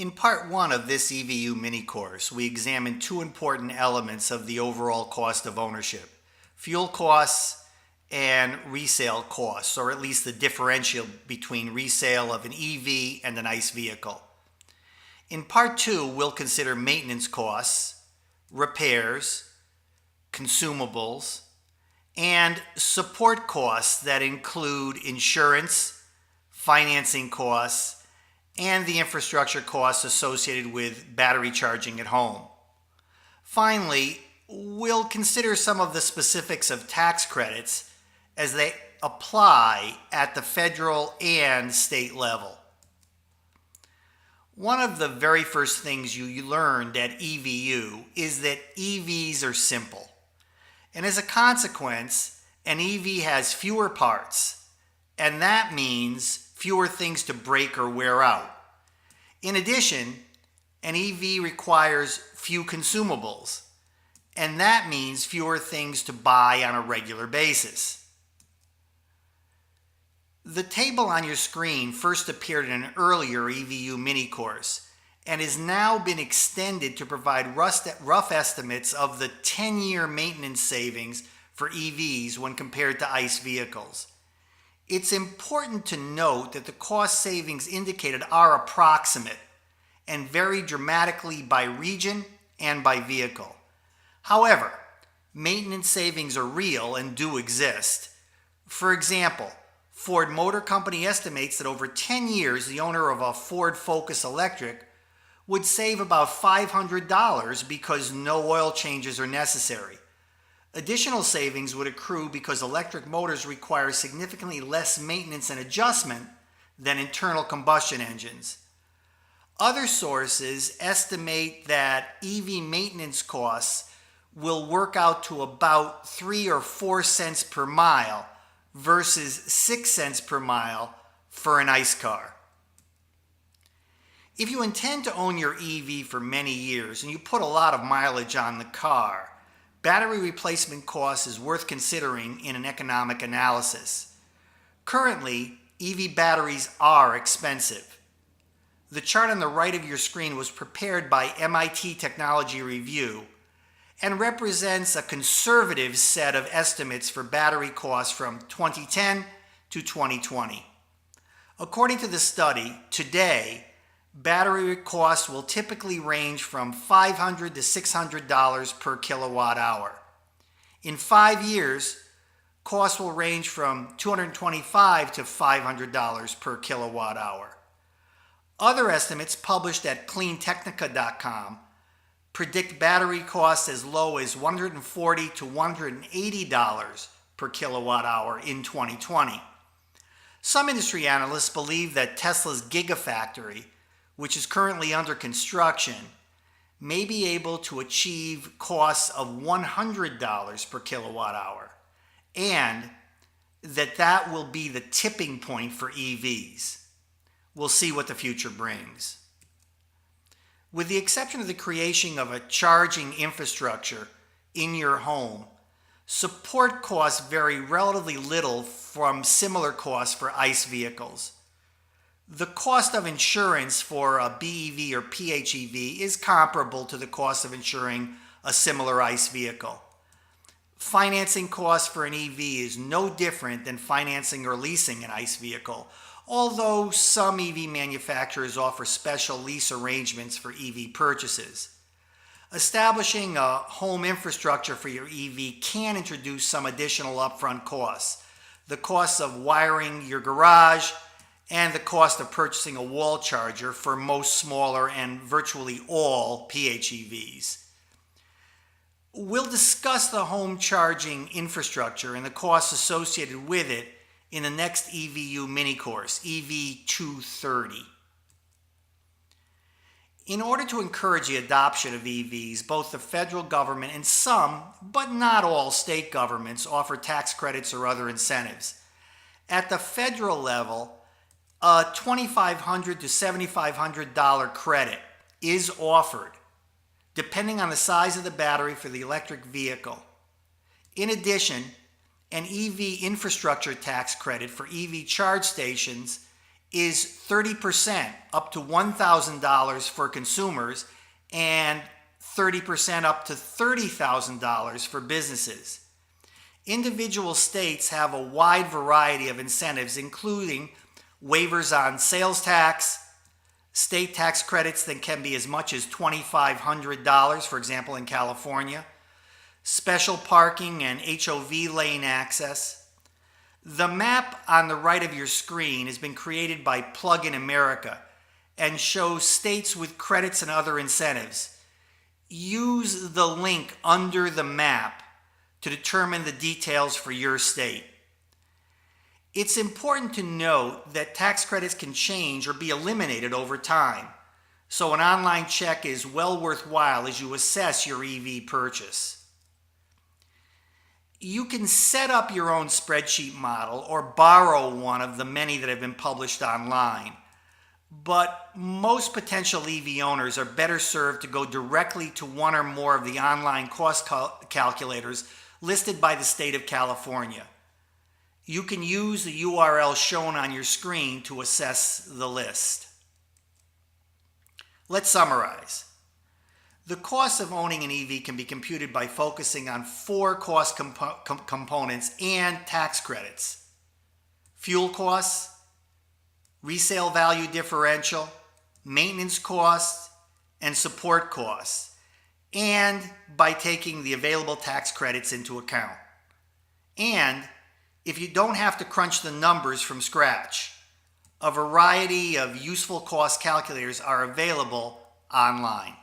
In part one of this EVU mini course, we examined two important elements of the overall cost of ownership: fuel costs and resale costs, or at least the differential between resale of an EV and an ICE vehicle. In part two, we'll consider maintenance costs, repairs, consumables, and support costs that include insurance, financing costs, and the infrastructure costs associated with battery charging at home. Finally, we'll consider some of the specifics of tax credits as they apply at the federal and state level. One of the very first things you learned at EVU is that EVs are simple. And as a consequence, an EV has fewer parts, and that means fewer things to break or wear out. In addition, an EV requires few consumables, and that means fewer things to buy on a regular basis. The table on your screen first appeared in an earlier EVU mini course and has now been extended to provide rough estimates of the 10-year maintenance savings for EVs when compared to ICE vehicles. It's important to note that the cost savings indicated are approximate and vary dramatically by region and by vehicle. However, maintenance savings are real and do exist. For example, Ford Motor Company estimates that over 10 years, the owner of a Ford Focus Electric would save about $500 because no oil changes are necessary. Additional savings would accrue because electric motors require significantly less maintenance and adjustment than internal combustion engines. Other sources estimate that EV maintenance costs will work out to about 3 or 4 cents per mile versus 6 cents per mile for an ICE car. If you intend to own your EV for many years and you put a lot of mileage on the car, battery replacement cost is worth considering in an economic analysis. Currently, EV batteries are expensive. The chart on the right of your screen was prepared by MIT Technology Review and represents a conservative set of estimates for battery costs from 2010 to 2020. According to the study, today, battery costs will typically range from $500 to $600 per kilowatt hour. In 5 years, costs will range from $225 to $500 per kilowatt hour. Other estimates published at cleantechnica.com predict battery costs as low as $140 to $180 per kilowatt hour in 2020. Some industry analysts believe that Tesla's Gigafactory, which is currently under construction, may be able to achieve costs of $100 per kilowatt hour, and that will be the tipping point for EVs. We'll see what the future brings. With the exception of the creation of a charging infrastructure in your home, support costs vary relatively little from similar costs for ICE vehicles. The cost of insurance for a BEV or PHEV is comparable to the cost of insuring a similar ICE vehicle. Financing costs for an EV is no different than financing or leasing an ICE vehicle, although some EV manufacturers offer special lease arrangements for EV purchases. Establishing a home infrastructure for your EV can introduce some additional upfront costs: the cost of wiring your garage and the cost of purchasing a wall charger for most smaller and virtually all PHEVs. We'll discuss the home charging infrastructure and the costs associated with it in the next EVU mini course, EV230. In order to encourage the adoption of EVs, both the federal government and some, but not all, state governments offer tax credits or other incentives. At the federal level, a $2,500 to $7,500 credit is offered, depending on the size of the battery for the electric vehicle. In addition, an EV infrastructure tax credit for EV charge stations is 30% up to $1,000 for consumers and 30% up to $30,000 for businesses. Individual states have a wide variety of incentives, including waivers on sales tax, state tax credits that can be as much as $2,500, for example, in California, special parking and HOV lane access. The map on the right of your screen has been created by Plug-in America and shows states with credits and other incentives. Use the link under the map to determine the details for your state. It's important to note that tax credits can change or be eliminated over time, so an online check is well worthwhile as you assess your EV purchase. You can set up your own spreadsheet model or borrow one of the many that have been published online, but most potential EV owners are better served to go directly to one or more of the online cost calculators listed by the state of California. You can use the URL shown on your screen to assess the list. Let's summarize. The cost of owning an EV can be computed by focusing on 4 cost components and tax credits: fuel costs, resale value differential, maintenance costs, and support costs, and by taking the available tax credits into account. And if you don't have to crunch the numbers from scratch, a variety of useful cost calculators are available online.